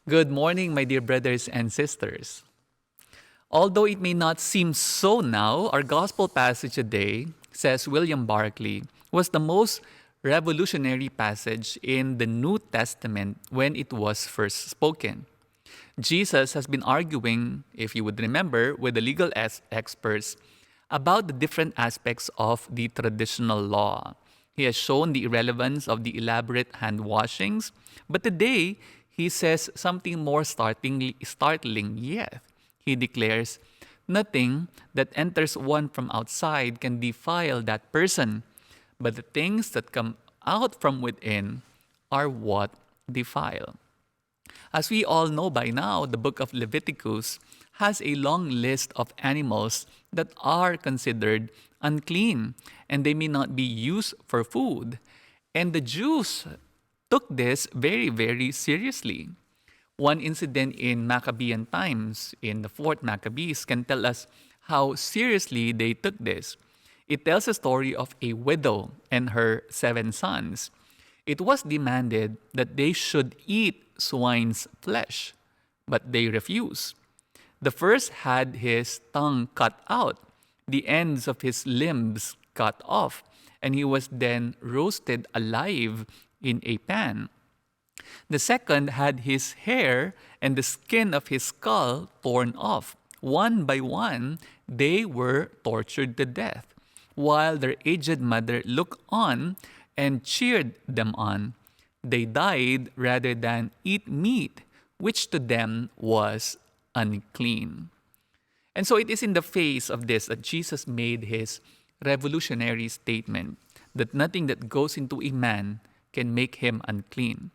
Good morning, my dear brothers and sisters. Although it may not seem so now, our gospel passage today, says William Barclay, was the most revolutionary passage in the New Testament when it was first spoken. Jesus has been arguing, if you would remember, with the legal experts about the different aspects of the traditional law. He has shown the irrelevance of the elaborate hand washings, but today he says something more startling yet. He declares, "Nothing that enters one from outside can defile that person, but the things that come out from within are what defile." As we all know by now, the book of Leviticus has a long list of animals that are considered unclean and they may not be used for food. And the Jews took this very, very seriously. One incident in Maccabean times, in the fourth Maccabees, can tell us how seriously they took this. It tells a story of a widow and her 7 sons. It was demanded that they should eat swine's flesh, but they refused. The first had his tongue cut out, the ends of his limbs cut off, and he was then roasted alive in a pan. The second had his hair and the skin of his skull torn off. One by one, they were tortured to death, while their aged mother looked on and cheered them on. They died rather than eat meat, which to them was unclean. And so it is in the face of this that Jesus made his revolutionary statement that nothing that goes into a man can make him unclean.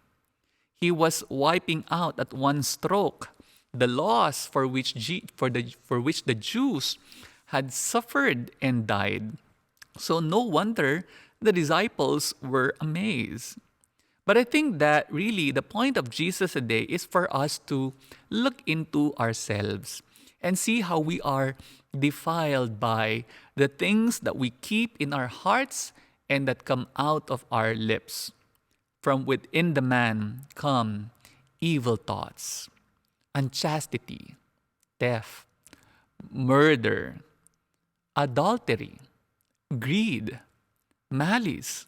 He was wiping out at one stroke the laws for which the Jews had suffered and died. So no wonder the disciples were amazed. But I think that really the point of Jesus today is for us to look into ourselves and see how we are defiled by the things that we keep in our hearts and that come out of our lips. From within the man come evil thoughts, unchastity, theft, murder, adultery, greed, malice,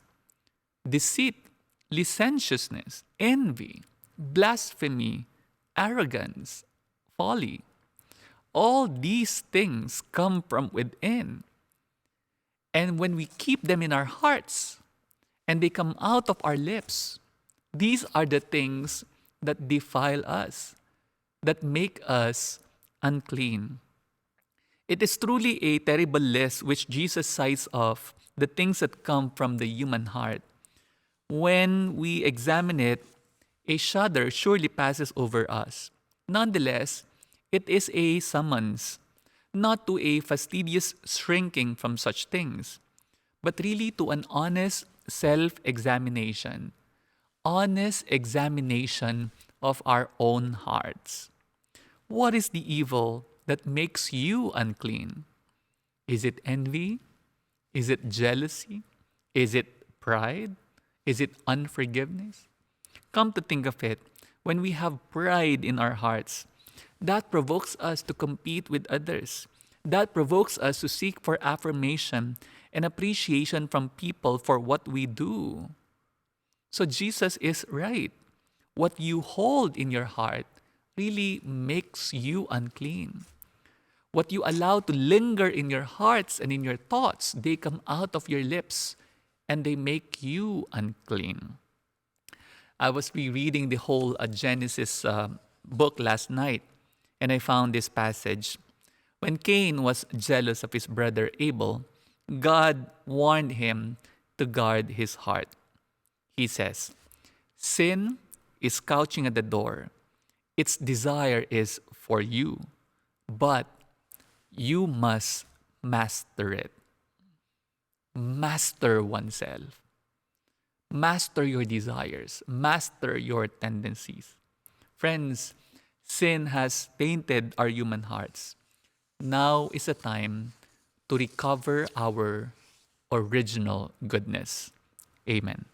deceit, licentiousness, envy, blasphemy, arrogance, folly. All these things come from within. And when we keep them in our hearts and they come out of our lips, these are the things that defile us, that make us unclean. It is truly a terrible list which Jesus cites of the things that come from the human heart. When we examine it, a shudder surely passes over us. Nonetheless, it is a summons, not to a fastidious shrinking from such things, but really to an honest self-examination, honest examination of our own hearts. What is the evil that makes you unclean? Is it envy? Is it jealousy? Is it pride? Is it unforgiveness? Come to think of it, when we have pride in our hearts, that provokes us to compete with others. That provokes us to seek for affirmation and appreciation from people for what we do. So Jesus is right. What you hold in your heart really makes you unclean. What you allow to linger in your hearts and in your thoughts, they come out of your lips and they make you unclean. I was rereading the whole Genesis book last night, and I found this passage. When Cain was jealous of his brother Abel, God warned him to guard his heart. He says, "Sin is couching at the door. Its desire is for you, but you must master it." Master oneself. Master your desires. Master your tendencies. Friends, sin has tainted our human hearts. Now is the time to recover our original goodness. Amen.